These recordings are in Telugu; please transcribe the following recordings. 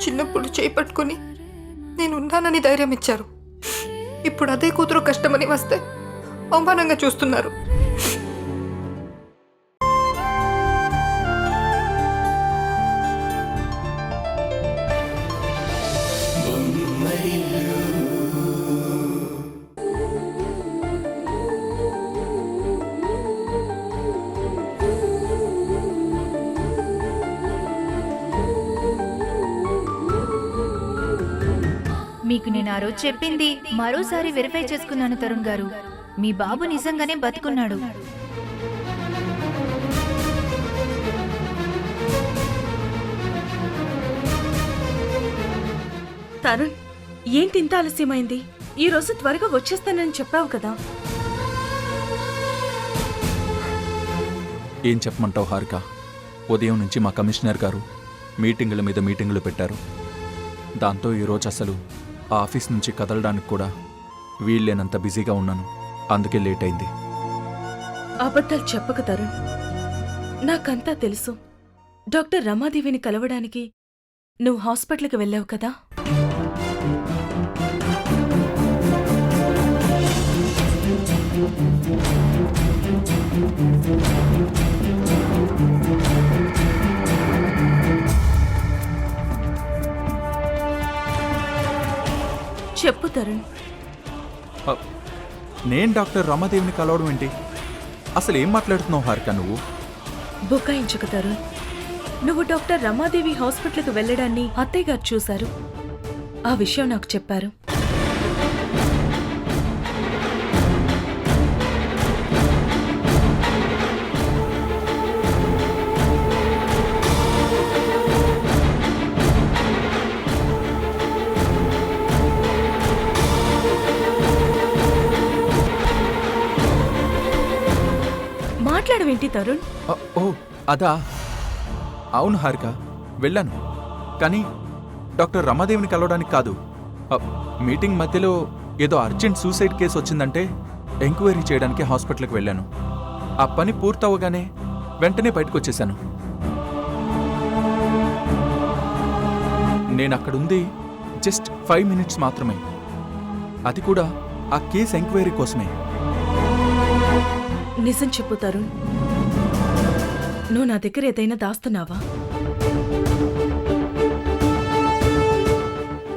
చిన్నప్పుడు చేయి పట్టుకుని నేను ఉన్నానని ధైర్యం ఇచ్చారు. ఇప్పుడు అదే కూతురు కష్టమని వస్తే అవమానంగా చూస్తున్నారు. మీకు నేను ఆ రోజు చెప్పింది మరోసారి వెరిఫై చేసుకున్నాను తరుణ్ గారు. మీ బాబు నిజంగానే బతుకున్నాడు. తరుణ్, ఏంటి ఇంత ఆలస్యమైంది? ఈ రోజు త్వరగా వచ్చేస్తానని చెప్పావు కదా. ఏం చెప్పమంటావు హారిక? ఉదయం నుంచి మా కమిషనర్ గారు మీటింగుల మీద మీటింగులు పెట్టారు. దాంతో ఈరోజు అసలు ఆఫీస్ నుంచి కదలడానికి కూడా వీల్లేనంత బిజీగా ఉన్నాను. అందుకే లేట్ అయింది. అబద్ధాలు చెప్పక తరుణ్, నాకంతా తెలుసు. డాక్టర్ రమాదేవిని కలవడానికి నువ్వు హాస్పిటల్కి వెళ్ళావు కదా. చెప్పు తరుణ్. నేను డాక్టర్ రమాదేవిని కలవడం ఏంటి? అసలు ఏం మాట్లాడుతున్నావు హారిక నువ్వు? బుకాయించుక తరుణ్. నువ్వు డాక్టర్ రమాదేవి హాస్పిటల్కి వెళ్లడాన్ని అత్తయ్య గారు చూశారు. ఆ విషయం నాకు చెప్పారు. మాట్లాడవేంటి తరుణ్? ఓ అదా, అవును హారిక, వెళ్ళాను. కానీ డాక్టర్ రమాదేవిని కలవడానికి కాదు. మీటింగ్ మధ్యలో ఏదో అర్జెంట్ సూసైడ్ కేసు వచ్చిందంటే ఎంక్వైరీ చేయడానికి హాస్పిటల్కి వెళ్ళాను. ఆ పని పూర్తవగానే వెంటనే బయటకు వచ్చేశాను. నేను అక్కడుంది జస్ట్ 5 మినిట్స్ మాత్రమే. అది కూడా ఆ కేసు ఎంక్వైరీ కోసమే. నిజం చెప్పు తరుణ్, నువ్వు నా దగ్గర ఏదైనా దాస్తున్నావా?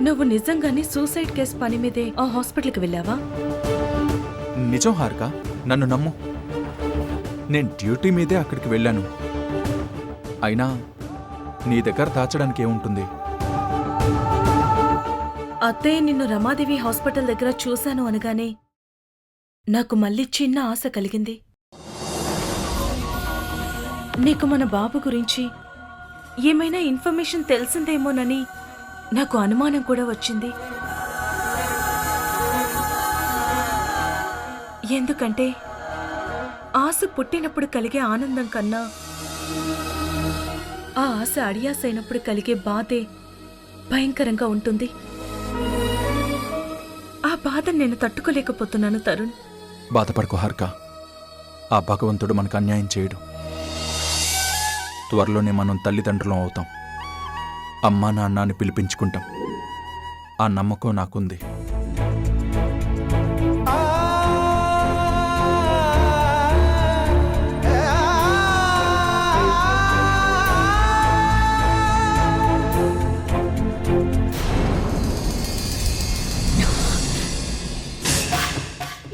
నువ్వు నిజంగానే సూసైడ్ కేసు పని మీదే ఆ హాస్పిటల్కి వెళ్ళావా? నిజం హారిక, నన్ను నమ్ము. నేను డ్యూటీ మీదే అక్కడికి వెళ్ళాను. అయినా నీ దగ్గర దాచడానికి ఏముంటుంది? అత్తయ్య నిన్ను రమాదేవి హాస్పిటల్ దగ్గర చూశాను అనగానే నాకు మళ్ళీ చిన్న ఆశ కలిగింది. నీకు మన బాబు గురించి ఏమైనా ఇన్ఫర్మేషన్ తెలిసిందేమోనని నాకు అనుమానం కూడా వచ్చింది. ఎందుకంటే ఆశ పుట్టినప్పుడు కలిగే ఆనందం కన్నా ఆ ఆశ అడియాసైనప్పుడు కలిగే బాధే భయంకరంగా ఉంటుంది. ఆ బాధను నేను తట్టుకోలేకపోతున్నాను తరుణ్. బాధపడకు హారిక, ఆ భగవంతుడు మనకు అన్యాయం చేయడు. త్వరలోనే మనం తల్లిదండ్రులం అవుతాం. అమ్మా నాన్నని పిలిపించుకుంటాం. ఆ నమ్మకం నాకుంది.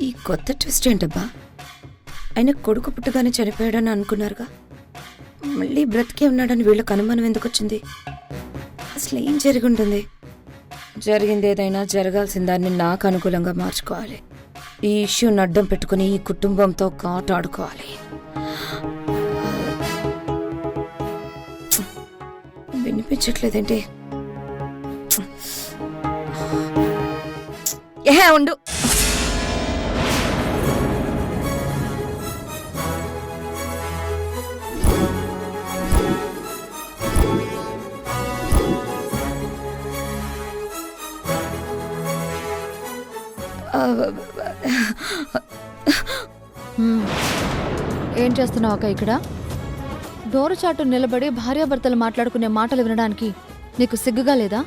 ఈ కొత్త ట్విస్ట్ ఏంటబ్బా? ఆయన కొడుకు పుట్టగానే చనిపోయాడని అనుకున్నారుగా, మళ్ళీ బ్రతికే ఉన్నాడని వీళ్ళకి అనుమానం ఎందుకు వచ్చింది? అసలు ఏం జరిగి ఉంటుంది? జరిగింది ఏదైనా జరగాల్సిన దాన్ని నాకు అనుకూలంగా మార్చుకోవాలి. ఈ ఇష్యూని అడ్డం పెట్టుకుని ఈ కుటుంబంతో కాట ఆడుకోవాలి. వినిపించట్లేదేంటి? ఉండు. ఏం చేస్తున్నావు అక్క ఇక్కడ? డోరు చాటు నిలబడి భార్యాభర్తలు మాట్లాడుకునే మాటలు వినడానికి నీకు సిగ్గుగా లేదా?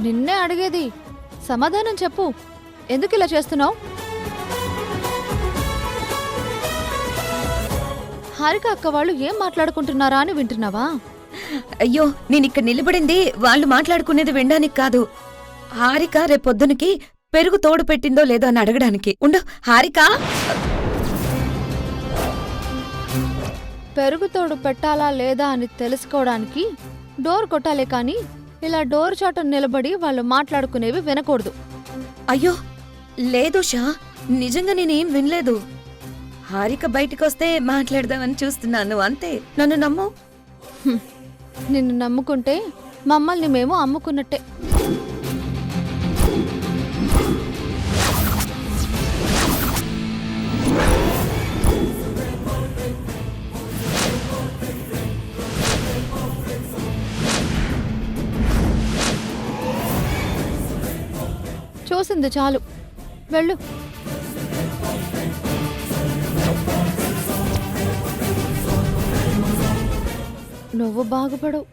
నిన్నే అడిగేది, సమాధానం చెప్పు. ఎందుకు ఇలా చేస్తున్నావు? హారిక అక్క వాళ్ళు ఏం మాట్లాడుకుంటున్నారా అని వింటున్నావా? అయ్యో నేను ఇక్కడ నిలబడింది వాళ్ళు మాట్లాడుకునేది వినడానికి కాదు. హారిక రేపొద్దునకి పెరుగు తోడు పెట్టిందో లేదో అని అడగడానికి. ఉండు హారిక. పెరుగుతోడు పెట్టాలా లేదా అని తెలుసుకోవడానికి డోర్ కొట్టాలే కానీ ఇలా డోర్ చాట నిలబడి వాళ్ళు మాట్లాడుకునేవి వినకూడదు. అయ్యో లేదు షా, నిజంగా నేనేం వినలేదు. హారిక బయటికొస్తే మాట్లాడదామని చూస్తున్నాను అంతే. నన్ను నమ్ము. నిన్ను నమ్ముకుంటే మమ్మల్ని మేము అమ్ముకున్నట్టే. చూసింది చాలు, వెళ్ళు. నువ్వు బాగుపడవు.